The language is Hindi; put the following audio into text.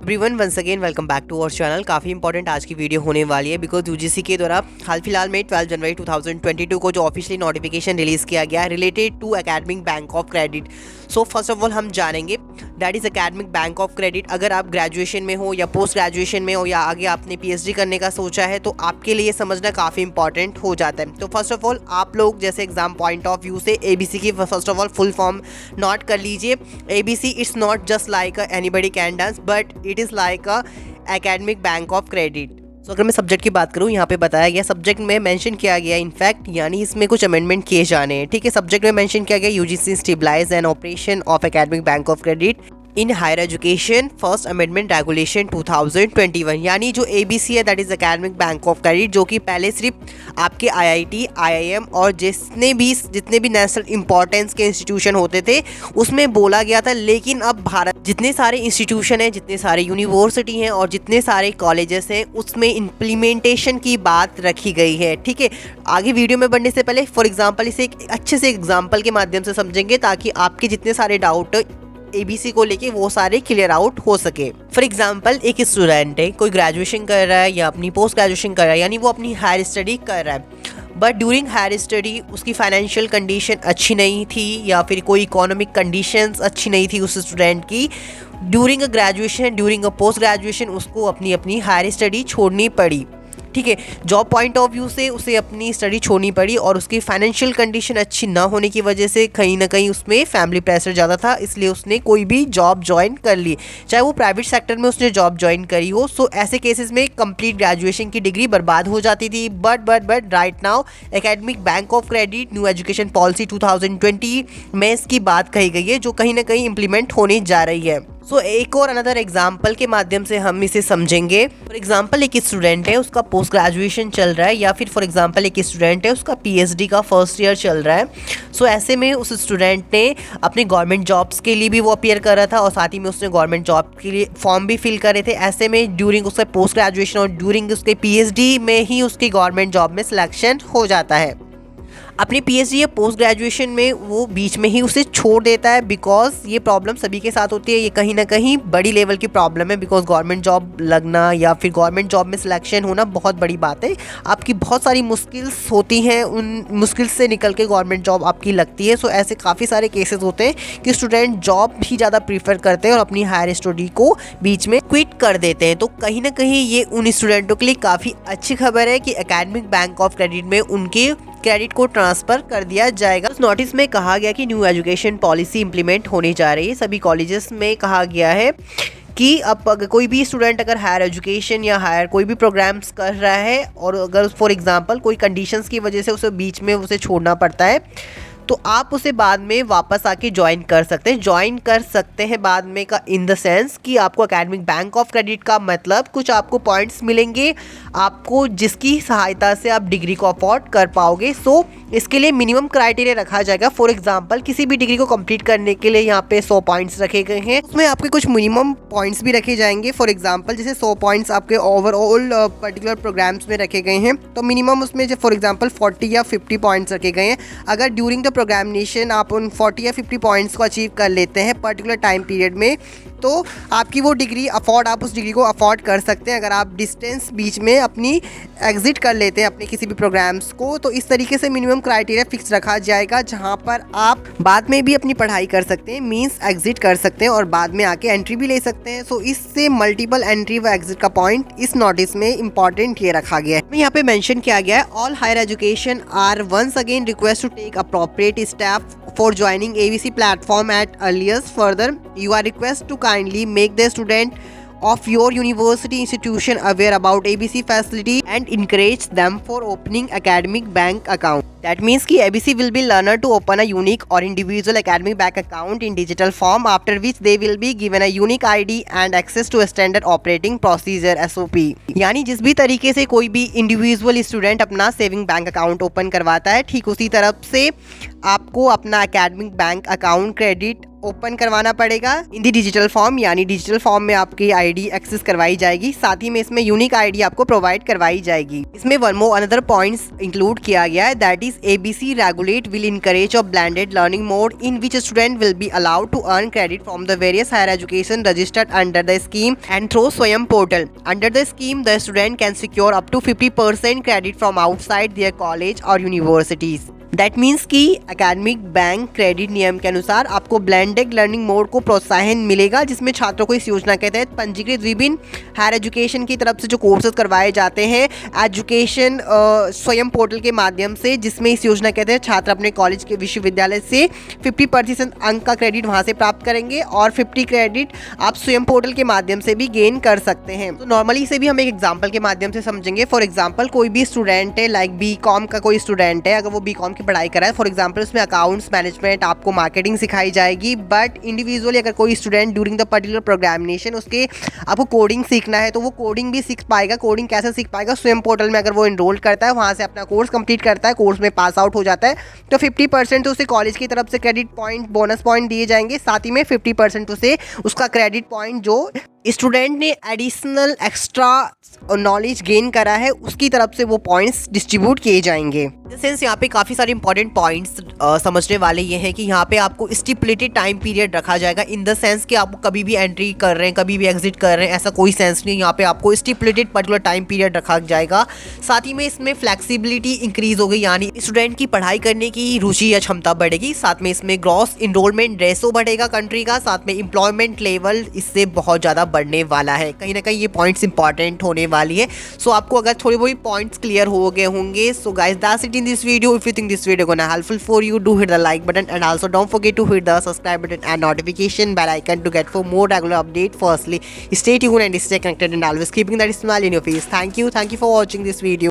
Everyone once again welcome back to our channel. काफ़ी इंपॉर्टेंट आज की वीडियो होने वाली है बिकॉज यूजीसी के द्वारा हाल फिलहाल में 12 जनवरी 2022 को जो ऑफिशियली नोटिफिकेशन रिलीज़ किया गया related to academic bank of credit. So first of all हम जानेंगे that is academic bank of credit. अगर आप ग्रेजुएशन में हो या पोस्ट ग्रेजुएशन में हो या आगे आपने पीएचडी करने का सोचा है तो आपके लिए समझना काफ़ी इंपॉर्टेंट हो जाता है। तो फर्स्ट ऑफ ऑल आप लोग जैसे एग्जाम पॉइंट ऑफ व्यू से एबीसी की first of all full form note कर लीजिए। ABC it's not just like anybody can dance but it is like a academic bank of credit. तो अगर मैं सब्जेक्ट की बात करूँ, यहाँ पे बताया गया सब्जेक्ट में मेंशन किया गया इनफैक्ट यानी इसमें कुछ अमेंडमेंट किए जाने हैं। ठीक है, सब्जेक्ट में मेंशन किया गया UGC stabilize and operation of academic bank of credit in higher education first amendment regulation 2021। यानी जो एबीसी है that is academic bank of credit, जो कि पहले सिर्फ आपके आईआईटी, आईआईएम और जितने भी नेशनल इंपॉर्टेंस के इंस्टीट्यूशन होते थे उसमें बोला गया था। लेकिन अब भारत जितने सारे इंस्टीट्यूशन हैं, जितने सारे यूनिवर्सिटी हैं और जितने सारे कॉलेजेस हैं उसमें इम्प्लीमेंटेशन की बात रखी गई है। ठीक है, आगे वीडियो में बढ़ने से पहले फॉर एग्जाम्पल इसे एक अच्छे से एग्जाम्पल के माध्यम से समझेंगे ताकि आपके जितने सारे डाउट एबीसी को लेके वो सारे क्लियर आउट हो सके। फॉर एग्जाम्पल एक स्टूडेंट है, कोई ग्रेजुएशन कर रहा है या अपनी पोस्ट ग्रेजुएशन कर रहा है यानी वो अपनी हायर स्टडी कर रहा है बट ड्यूरिंग हायर स्टडी उसकी फाइनेंशियल कंडीशन अच्छी नहीं थी या फिर कोई इकोनॉमिक कंडीशंस अच्छी नहीं थी उस स्टूडेंट की। During a graduation, during a post graduation उसको अपनी हायर स्टडी छोड़नी पड़ी। ठीक है, जॉब पॉइंट ऑफ व्यू से उसे अपनी स्टडी छोड़नी पड़ी और उसकी फाइनेंशियल कंडीशन अच्छी ना होने की वजह से कहीं ना कहीं उसमें फैमिली प्रेशर ज़्यादा था, इसलिए उसने कोई भी जॉब ज्वाइन कर ली, चाहे वो प्राइवेट सेक्टर में उसने जॉब ज्वाइन करी हो। सो ऐसे केसेस में कंप्लीट ग्रेजुएशन की डिग्री बर्बाद हो जाती थी। But right now academic bank of credit new education policy 2020 में इसकी बात कही गई है जो कहीं ना कहीं इंप्लीमेंट होने जा रही है। सो एक और अनदर एग्जाम्पल के माध्यम से हम इसे समझेंगे। फॉर एग्जाम्पल एक स्टूडेंट है, उसका पोस्ट ग्रेजुएशन चल रहा है या फिर फॉर एग्जाम्पल एक स्टूडेंट है उसका पीएचडी का फर्स्ट ईयर चल रहा है। सो ऐसे में उस स्टूडेंट ने अपने गवर्नमेंट जॉब्स के लिए भी वो अपीयर कर रहा था और साथ ही में उसने गवर्नमेंट जॉब के लिए फॉर्म भी फिल करे थे। ऐसे में ड्यूरिंग उसका पोस्ट ग्रेजुएशन और ड्यूरिंग उसके पीएचडी में ही उसकी गवर्नमेंट जॉब में सिलेक्शन हो जाता है। अपनी पीएचडी या पोस्ट ग्रेजुएशन में वो बीच में ही उसे छोड़ देता है बिकॉज ये प्रॉब्लम सभी के साथ होती है। ये कहीं ना कहीं बड़ी लेवल की प्रॉब्लम है बिकॉज गवर्नमेंट जॉब लगना या फिर गवर्नमेंट जॉब में सिलेक्शन होना बहुत बड़ी बात है। आपकी बहुत सारी मुश्किल्स होती हैं, उन मुश्किल से निकल के गवर्नमेंट जॉब आपकी लगती है। सो ऐसे काफ़ी सारे केसेस होते हैं कि स्टूडेंट जॉब भी ज़्यादा प्रीफर करते हैं और अपनी हायर स्टडी को बीच में क्विट कर देते हैं। तो कहीं ना कहीं ये उन स्टूडेंटों के लिए काफ़ी अच्छी खबर है कि एकेडमिक बैंक ऑफ क्रेडिट में उनके क्रेडिट को ट्रांसफर कर दिया जाएगा। उस नोटिस में कहा गया कि न्यू एजुकेशन पॉलिसी इंप्लीमेंट होने जा रही है। सभी कॉलेजेस में कहा गया है कि अब अगर कोई भी स्टूडेंट अगर हायर एजुकेशन या हायर कोई भी प्रोग्राम्स कर रहा है और अगर फॉर एग्जांपल कोई कंडीशंस की वजह से उसे बीच में उसे छोड़ना पड़ता है तो आप उसे बाद में वापस आके ज्वाइन कर सकते हैं बाद में का इन द सेंस कि आपको एकेडमिक बैंक ऑफ क्रेडिट का मतलब कुछ आपको पॉइंट्स मिलेंगे आपको जिसकी सहायता से आप डिग्री को अफोर्ड कर पाओगे। सो इसके लिए मिनिमम क्राइटेरिया रखा जाएगा। फॉर एग्जांपल किसी भी डिग्री को कंप्लीट करने के लिए यहाँ पे 100 पॉइंट्स रखे गए हैं, उसमें आपके कुछ मिनिमम पॉइंट्स भी रखे जाएंगे। फॉर एग्जांपल जैसे 100 पॉइंट्स आपके ओवरऑल पर्टिकुलर प्रोग्राम्स में रखे गए हैं तो मिनिमम उसमें फॉर एग्जांपल 40 या 50 पॉइंट्स रखे गए हैं। अगर ड्यूरिंग द प्रोग्रामिनेशन आप उन 40 या 50 पॉइंट्स को अचीव कर लेते हैं पर्टिकुलर टाइम पीरियड में तो आपकी वो डिग्री आप उस डिग्री को अफोर्ड कर सकते हैं। अगर आप डिस्टेंस बीच में अपनी एग्जिट कर लेते हैं अपने किसी भी प्रोग्राम्स को तो इस तरीके से मिनिमम क्राइटेरिया फिक्स रखा जाएगा जहां पर आप बाद में भी अपनी पढ़ाई कर सकते हैं, मींस एग्जिट कर सकते हैं और बाद में आके एंट्री भी ले सकते हैं। सो इससे मल्टीपल एंट्री व एग्जिट का पॉइंट इस नोटिस में इंपॉर्टेंट ये रखा गया है। यहाँ पे मेंशन किया गया है all higher education are once again request to take appropriate step for joining ABC platform at earliest. Further, you are requested to kindly make the student of your university institution aware about ABC facility and encourage them for opening academic bank account. That means कि ABC will be learner to open a unique or individual academic bank account in digital form after which they will be given a unique ID and access to a standard operating procedure SOP. यानी जिस भी तरीके से कोई भी इंडिविजुअल स्टूडेंट अपना सेविंग बैंक अकाउंट ओपन करवाता है ठीक उसी तरफ से आपको अपना academic bank account credit open करवाना पड़ेगा इन दी डिजिटल फॉर्म, यानी डिजिटल फॉर्म में आपकी आईडी एक्सेस करवाई जाएगी। साथ ही में इसमें यूनिक आईडी आपको प्रोवाइड करवाई जाएगी। इसमें one more another points include किया गया है, that is ABC regulate will encourage of blended learning mode in which student will be allowed to earn credit from the various higher education registered under the scheme and through Swayam portal. Under the scheme the student can secure up to 50% credit from outside their college और यूनिवर्सिटीज। दैट मीन्स कि एकेडमिक बैंक क्रेडिट नियम के अनुसार आपको ब्लेंडेड लर्निंग मोड को प्रोत्साहन मिलेगा, जिसमें छात्रों को इस योजना के तहत पंजीकृत विभिन्न हायर एजुकेशन की तरफ से जो कोर्सेज करवाए जाते हैं एजुकेशन स्वयं पोर्टल के माध्यम से, जिसमें इस योजना के तहत छात्र अपने कॉलेज के विश्वविद्यालय से 50% अंक का क्रेडिट वहाँ से प्राप्त करेंगे और 50 क्रेडिट आप स्वयं पोर्टल के माध्यम से भी गेन कर सकते हैं। तो नॉर्मली इसे भी हम एक एग्जाम्पल के माध्यम से समझेंगे। फॉर एग्जाम्पल कोई भी स्टूडेंट है, लाइक बीकॉम का कोई स्टूडेंट है, अगर वो बीकॉम की पढ़ाई कर रहा है, फॉर एग्जांपल उसमें अकाउंट्स मैनेजमेंट, आपको मार्केटिंग सिखाई जाएगी। बट इंडिविजुअली अगर कोई स्टूडेंट ड्यूरिंग द पर्टिकुलर प्रोग्रामिनेशन उसके आपको कोडिंग सीखना है, तो वो कोडिंग भी सीख पाएगा। कोडिंग कैसे सीख पाएगा? स्वयं पोर्टल में अगर वो इनरोल करता है, वहाँ से अपना कोर्स कंप्लीट करता है, कोर्स में पास आउट हो जाता है, तो 50% उसे कॉलेज की तरफ से क्रेडिट पॉइंट, बोनस पॉइंट दिए जाएंगे। साथ ही में 50% उसे उसका क्रेडिट पॉइंट जो स्टूडेंट ने एडिशनल एक्स्ट्रा नॉलेज गेन करा है उसकी तरफ से वो पॉइंट्स डिस्ट्रीब्यूट किए जाएंगे। सेंस यहाँ पे काफ़ी सारे इंपॉर्टेंट पॉइंट्स समझने वाले ये हैं कि यहाँ पे आपको स्टिपुलेटेड टाइम पीरियड रखा जाएगा, इन द सेंस कि आप कभी भी एंट्री कर रहे हैं, कभी भी एग्जिट कर रहे हैं, ऐसा कोई सेंस नहीं। यहाँ पे आपको स्टिपुलेटेड पर्टिकुलर टाइम पीरियड रखा जाएगा। साथ ही में इसमें फ्लेक्सिबिलिटी इंक्रीज होगी, यानी स्टूडेंट की पढ़ाई करने की रुचि या क्षमता बढ़ेगी। साथ में इसमें ग्रॉस इनरोलमेंट रेशो बढ़ेगा कंट्री का। साथ में एम्प्लॉयमेंट लेवल इससे बहुत ज़्यादा बढ़ने वाला है। कहीं ना कहीं ये पॉइंट्स इंपॉर्टेंट होने वाली है। सो आपको अगर थोड़ी बहुत पॉइंट्स क्लियर हो गए होंगे, so guys that's it in this video. If you think this video gonna helpful for you, do hit the like button and also don't forget to hit the subscribe button and notification bell icon to get for more regular update. Firstly, stay tuned and stay connected and always keeping that smile in your face. Thank you for watching this video.